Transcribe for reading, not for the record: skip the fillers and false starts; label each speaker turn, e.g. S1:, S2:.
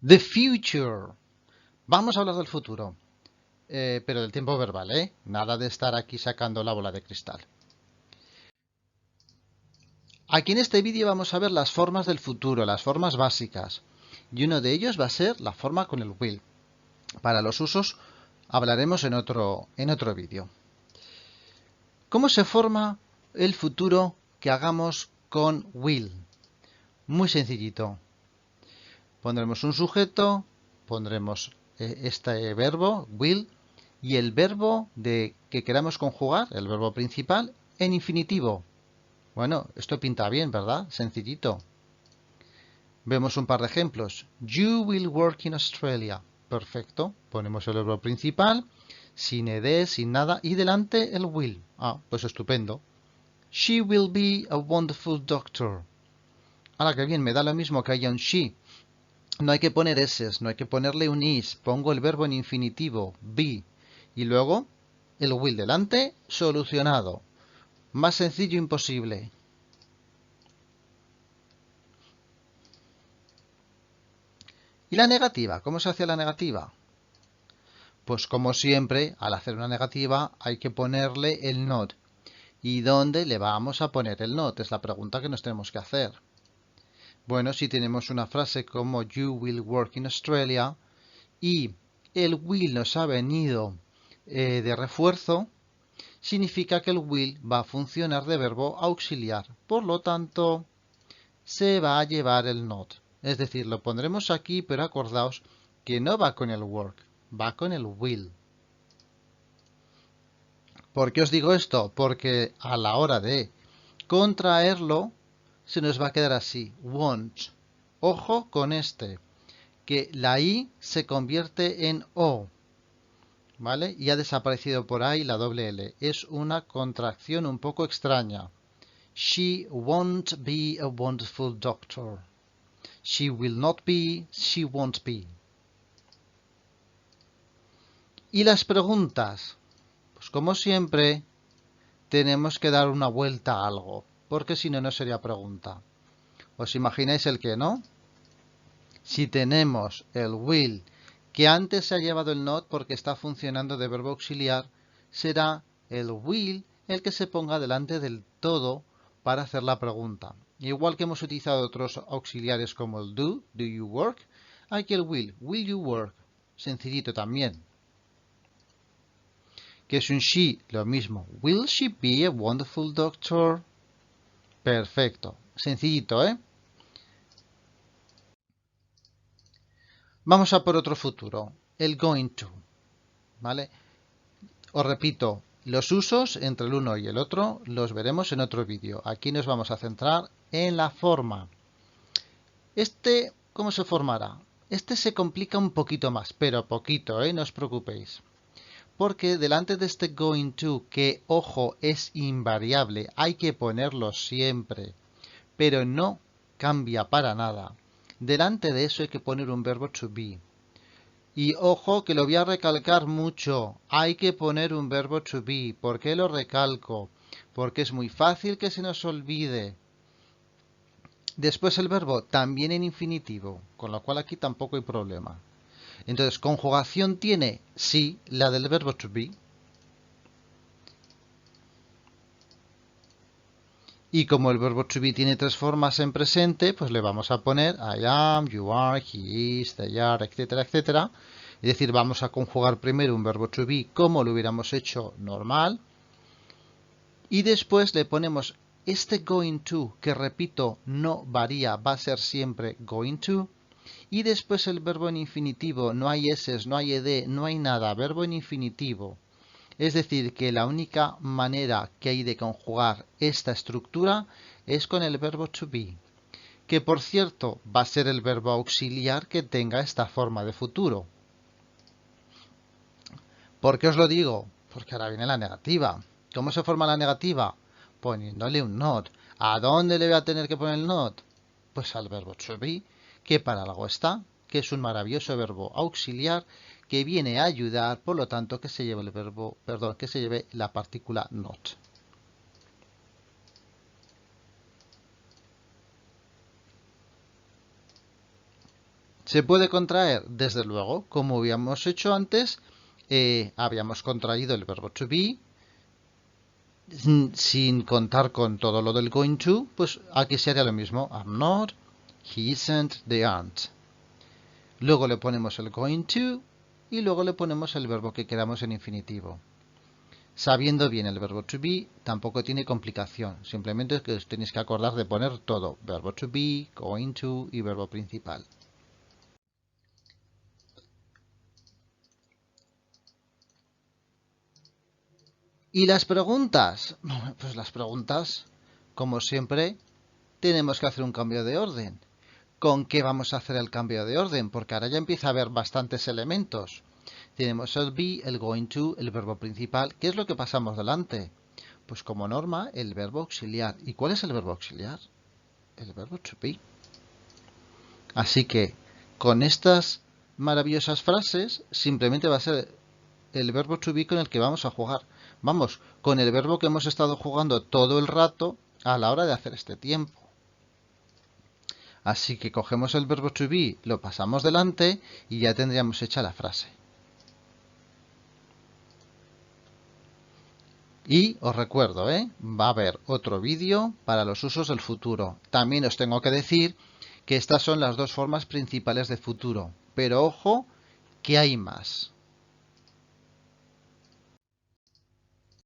S1: The future. Vamos a hablar del futuro, pero del tiempo verbal, ¿eh? Nada de estar aquí sacando la bola de cristal. Aquí en este vídeo vamos a ver las formas del futuro, las formas básicas. Y uno de ellos va a ser la forma con el will. Para los usos hablaremos en otro vídeo. ¿Cómo se forma el futuro que hagamos con will? Muy sencillito. Pondremos un sujeto, pondremos este verbo, will, y el verbo que queramos conjugar, el verbo principal, en infinitivo. Bueno, esto pinta bien, ¿verdad? Sencillito. Vemos un par de ejemplos. You will work in Australia. Perfecto. Ponemos el verbo principal, sin ed, sin nada, y delante el will. Ah, pues estupendo. She will be a wonderful doctor. Ahora que bien, me da lo mismo que haya un she. No hay que poner eses, no hay que ponerle un is. Pongo el verbo en infinitivo, be. Y luego el will delante, solucionado. Más sencillo imposible. ¿Y la negativa? ¿Cómo se hace la negativa? Pues como siempre, al hacer una negativa hay que ponerle el not. ¿Y dónde le vamos a poner el not? Es la pregunta que nos tenemos que hacer. Bueno, si tenemos una frase como You will work in Australia y el will nos ha venido de refuerzo, significa que el will va a funcionar de verbo auxiliar. Por lo tanto, se va a llevar el not. Es decir, lo pondremos aquí, pero acordaos que no va con el work, va con el will. ¿Por qué os digo esto? Porque a la hora de contraerlo, se nos va a quedar así, won't. Ojo con este, que la I se convierte en O, ¿vale? Y ha desaparecido por ahí la doble L. Es una contracción un poco extraña. She won't be a wonderful doctor. She will not be, she won't be. Y las preguntas. Pues como siempre, tenemos que dar una vuelta a algo, porque si no, no sería pregunta. ¿Os imagináis el qué, no? Si tenemos el will que antes se ha llevado el not porque está funcionando de verbo auxiliar, será el will el que se ponga delante del todo para hacer la pregunta. Igual que hemos utilizado otros auxiliares como el do you work, aquí el will you work, sencillito también. Que es un she, lo mismo, will she be a wonderful doctor? Perfecto, sencillito, ¿eh? Vamos a por otro futuro, el going to, ¿vale? Os repito, los usos entre el uno y el otro los veremos en otro vídeo. Aquí nos vamos a centrar en la forma. ¿Cómo se formará? Este se complica un poquito más, pero poquito, no os preocupéis. Porque delante de este going to, que, ojo, es invariable, hay que ponerlo siempre, pero no cambia para nada. Delante de eso hay que poner un verbo to be. Y ojo que lo voy a recalcar mucho, hay que poner un verbo to be. ¿Por qué lo recalco? Porque es muy fácil que se nos olvide. Después el verbo también en infinitivo, con lo cual aquí tampoco hay problema. Entonces, ¿conjugación tiene? Sí, la del verbo to be. Y como el verbo to be tiene tres formas en presente, pues le vamos a poner I am, you are, he is, they are, etcétera, etcétera. Es decir, vamos a conjugar primero un verbo to be como lo hubiéramos hecho normal. Y después le ponemos este going to, que repito, no varía, va a ser siempre going to. Y después el verbo en infinitivo, no hay eses, no hay ed, no hay nada, verbo en infinitivo. Es decir, que la única manera que hay de conjugar esta estructura es con el verbo to be, que por cierto va a ser el verbo auxiliar que tenga esta forma de futuro. ¿Por qué os lo digo? Porque ahora viene la negativa. ¿Cómo se forma la negativa? Poniéndole un not. ¿A dónde le voy a tener que poner el not? Pues al verbo to be, que para algo está, que es un maravilloso verbo auxiliar que viene a ayudar, por lo tanto, que se lleve el verbo, perdón, que se lleve la partícula not. ¿Se puede contraer? Desde luego, como habíamos hecho antes, habíamos contraído el verbo to be sin contar con todo lo del going to, pues aquí sería lo mismo. I'm not, he isn't, they aren't. Luego le ponemos el going to y luego le ponemos el verbo que queramos en infinitivo. Sabiendo bien el verbo to be, tampoco tiene complicación. Simplemente es que os tenéis que acordar de poner todo. Verbo to be, going to y verbo principal. ¿Y las preguntas? Pues las preguntas, como siempre, tenemos que hacer un cambio de orden. ¿Con qué vamos a hacer el cambio de orden? Porque ahora ya empieza a haber bastantes elementos. Tenemos el be, el going to, el verbo principal. ¿Qué es lo que pasamos delante? Pues como norma, el verbo auxiliar. ¿Y cuál es el verbo auxiliar? El verbo to be. Así que con estas maravillosas frases simplemente va a ser el verbo to be con el que vamos a jugar. Vamos, con el verbo que hemos estado jugando todo el rato a la hora de hacer este tiempo. Así que cogemos el verbo to be, lo pasamos delante y ya tendríamos hecha la frase. Y os recuerdo, va a haber otro vídeo para los usos del futuro. También os tengo que decir que estas son las dos formas principales de futuro. Pero ojo, que hay más.